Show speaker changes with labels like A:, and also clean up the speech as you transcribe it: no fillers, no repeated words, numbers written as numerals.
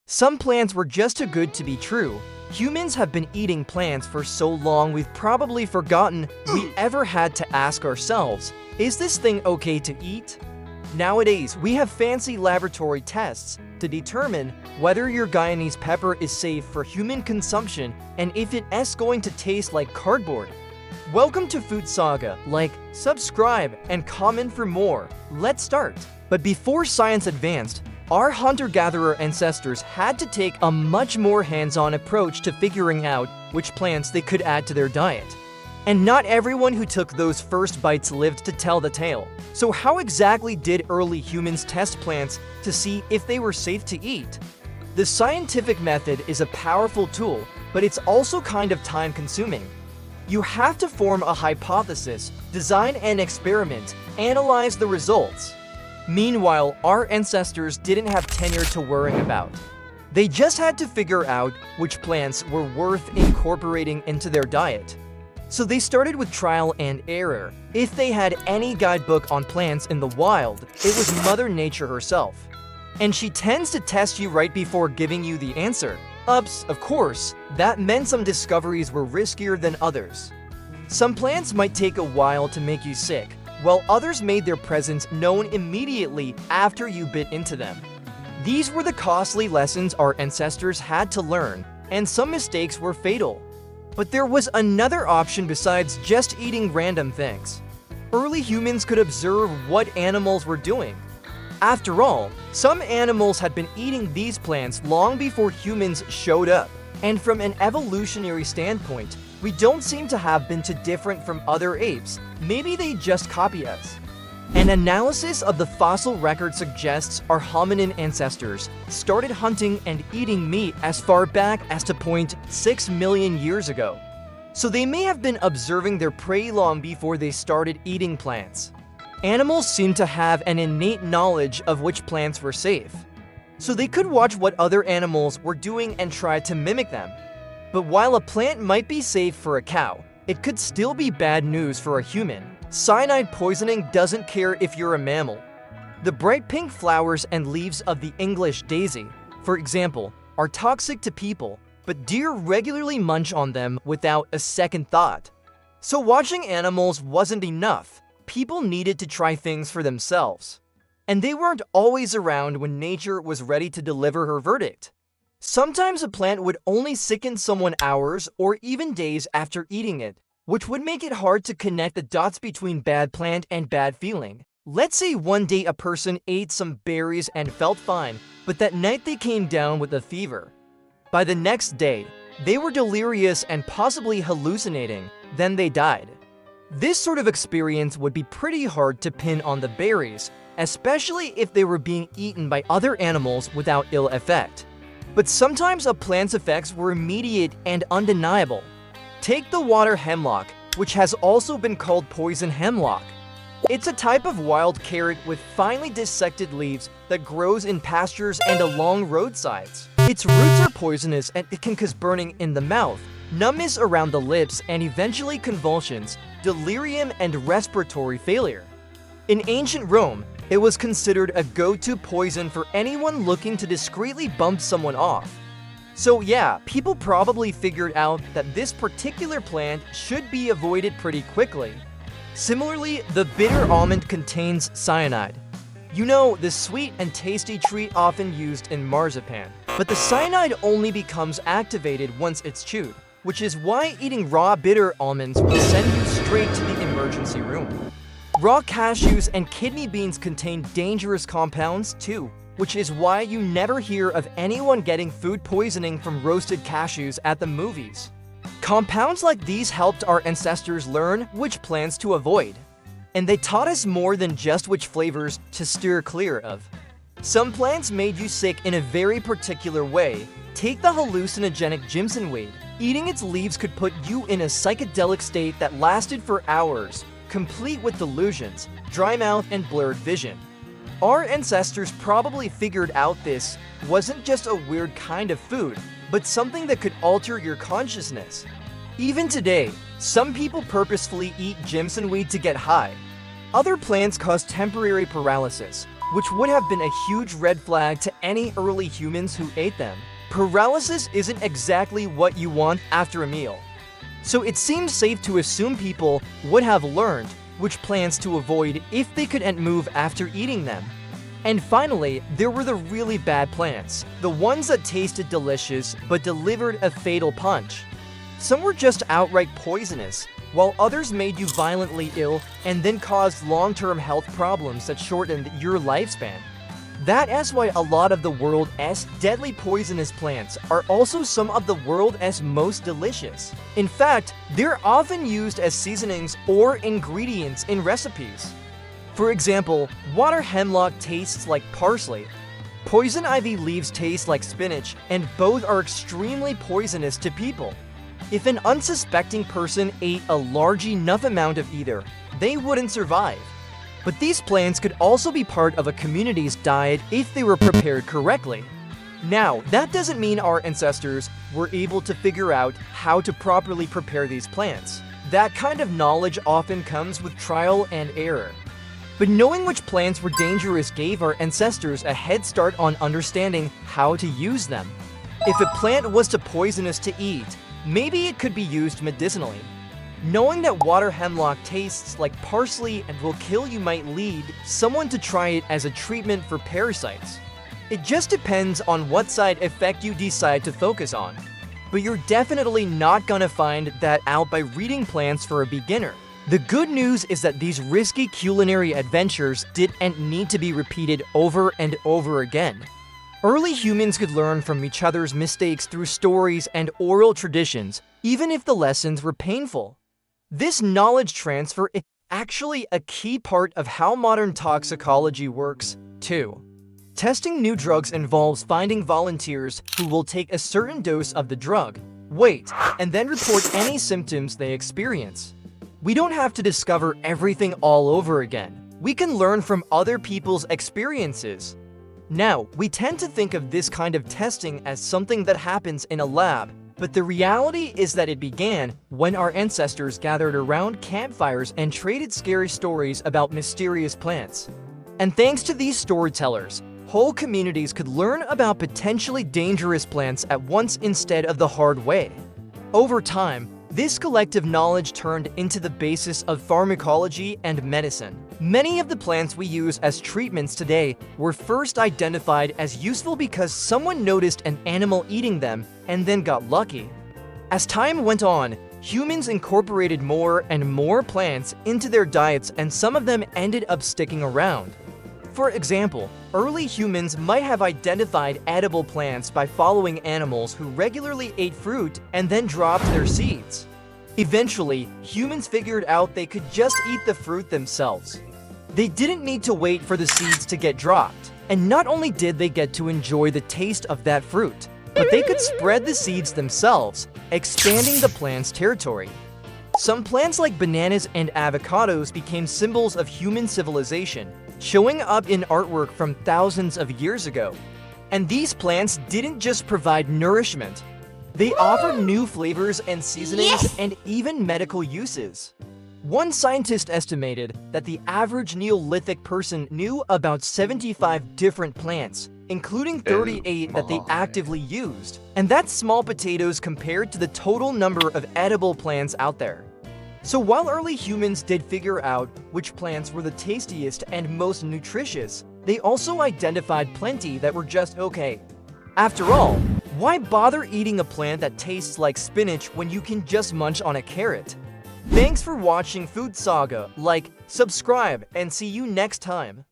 A: Some plants were just too good to be true. Humans have been eating plants for so long we've probably forgotten we ever had to ask ourselves, is this thing okay to eat? Nowadays, we have fancy laboratory tests to determine whether your Guyanese pepper is safe for human consumption and if it's going to taste like cardboard. Welcome to Food Saga. Like, subscribe, and comment for more. Let's start. But before science advanced, our hunter-gatherer ancestors had to take a much more hands-on approach to figuring out which plants they could add to their diet. And not everyone who took those first bites lived to tell the tale. So how exactly did early humans test plants to see if they were safe to eat? The scientific method is a powerful tool, but it's also kind of time-consuming. You have to form a hypothesis, design an experiment, analyze the results. Meanwhile, our ancestors didn't have tenure to worry about. They just had to figure out which plants were worth incorporating into their diet. So they started with trial and error. If they had any guidebook on plants in the wild, it was Mother Nature herself. And she tends to test you right before giving you the answer. Ups, of course, that meant some discoveries were riskier than others. Some plants might take a while to make you sick, while others made their presence known immediately after you bit into them. These were the costly lessons our ancestors had to learn, and some mistakes were fatal. But there was another option besides just eating random things. Early humans could observe what animals were doing. After all, some animals had been eating these plants long before humans showed up, and from an evolutionary standpoint, we don't seem to have been too different from other apes. Maybe they just copy us. An analysis of the fossil record suggests our hominin ancestors started hunting and eating meat as far back as 2.6 million years ago. So they may have been observing their prey long before they started eating plants. Animals seem to have an innate knowledge of which plants were safe. So they could watch what other animals were doing and try to mimic them. But while a plant might be safe for a cow, it could still be bad news for a human. Cyanide poisoning doesn't care if you're a mammal. The bright pink flowers and leaves of the English daisy, for example, are toxic to people, but deer regularly munch on them without a second thought. So watching animals wasn't enough. People needed to try things for themselves. And they weren't always around when nature was ready to deliver her verdict. Sometimes a plant would only sicken someone hours or even days after eating it, which would make it hard to connect the dots between bad plant and bad feeling. Let's say one day a person ate some berries and felt fine, but that night they came down with a fever. By the next day, they were delirious and possibly hallucinating, then they died. This sort of experience would be pretty hard to pin on the berries, especially if they were being eaten by other animals without ill effect. But sometimes a plant's effects were immediate and undeniable. Take the water hemlock, which has also been called poison hemlock. It's a type of wild carrot with finely dissected leaves that grows in pastures and along roadsides. Its roots are poisonous and it can cause burning in the mouth, numbness around the lips, and eventually convulsions, delirium, and respiratory failure. In ancient Rome, it was considered a go-to poison for anyone looking to discreetly bump someone off. So yeah, people probably figured out that this particular plant should be avoided pretty quickly. Similarly, the bitter almond contains cyanide. You know, the sweet and tasty treat often used in marzipan. But the cyanide only becomes activated once it's chewed, which is why eating raw bitter almonds will send you straight to the emergency room. Raw cashews and kidney beans contain dangerous compounds too, which is why you never hear of anyone getting food poisoning from roasted cashews at the movies. Compounds like these helped our ancestors learn which plants to avoid. And they taught us more than just which flavors to steer clear of. Some plants made you sick in a very particular way. Take the hallucinogenic jimsonweed. Eating its leaves could put you in a psychedelic state that lasted for hours, complete with delusions, dry mouth, and blurred vision. Our ancestors probably figured out this wasn't just a weird kind of food, but something that could alter your consciousness. Even today, some people purposefully eat jimsonweed to get high. Other plants cause temporary paralysis, which would have been a huge red flag to any early humans who ate them. Paralysis isn't exactly what you want after a meal. So it seems safe to assume people would have learned which plants to avoid if they couldn't move after eating them. And finally, there were the really bad plants, the ones that tasted delicious but delivered a fatal punch. Some were just outright poisonous, while others made you violently ill and then caused long-term health problems that shortened your lifespan. That is why a lot of the world's deadly poisonous plants are also some of the world's most delicious. In fact, they're often used as seasonings or ingredients in recipes. For example, water hemlock tastes like parsley. Poison ivy leaves taste like spinach, and both are extremely poisonous to people. If an unsuspecting person ate a large enough amount of either, they wouldn't survive. But these plants could also be part of a community's diet if they were prepared correctly. Now, that doesn't mean our ancestors were able to figure out how to properly prepare these plants. That kind of knowledge often comes with trial and error. But knowing which plants were dangerous gave our ancestors a head start on understanding how to use them. If a plant was too poisonous to eat, maybe it could be used medicinally. Knowing that water hemlock tastes like parsley and will kill you might lead someone to try it as a treatment for parasites. It just depends on what side effect you decide to focus on. But you're definitely not gonna find that out by reading plants for a beginner. The good news is that these risky culinary adventures didn't need to be repeated over and over again. Early humans could learn from each other's mistakes through stories and oral traditions, even if the lessons were painful. This knowledge transfer is actually a key part of how modern toxicology works, too. Testing new drugs involves finding volunteers who will take a certain dose of the drug, wait, and then report any symptoms they experience. We don't have to discover everything all over again. We can learn from other people's experiences. Now, we tend to think of this kind of testing as something that happens in a lab, but the reality is that it began when our ancestors gathered around campfires and traded scary stories about mysterious plants. And thanks to these storytellers, whole communities could learn about potentially dangerous plants at once instead of the hard way. Over time, this collective knowledge turned into the basis of pharmacology and medicine. Many of the plants we use as treatments today were first identified as useful because someone noticed an animal eating them and then got lucky. As time went on, humans incorporated more and more plants into their diets, and some of them ended up sticking around. For example, early humans might have identified edible plants by following animals who regularly ate fruit and then dropped their seeds. Eventually, humans figured out they could just eat the fruit themselves. They didn't need to wait for the seeds to get dropped, and not only did they get to enjoy the taste of that fruit, but they could spread the seeds themselves, expanding the plant's territory. Some plants like bananas and avocados became symbols of human civilization, showing up in artwork from thousands of years ago. And these plants didn't just provide nourishment. They offered new flavors and seasonings and even medical uses. One scientist estimated that the average Neolithic person knew about 75 different plants, including 38 that they actively used. And that's small potatoes compared to the total number of edible plants out there. So while early humans did figure out which plants were the tastiest and most nutritious, they also identified plenty that were just okay. After all, why bother eating a plant that tastes like spinach when you can just munch on a carrot? Thanks for watching Food Saga. Like, subscribe, and see you next time.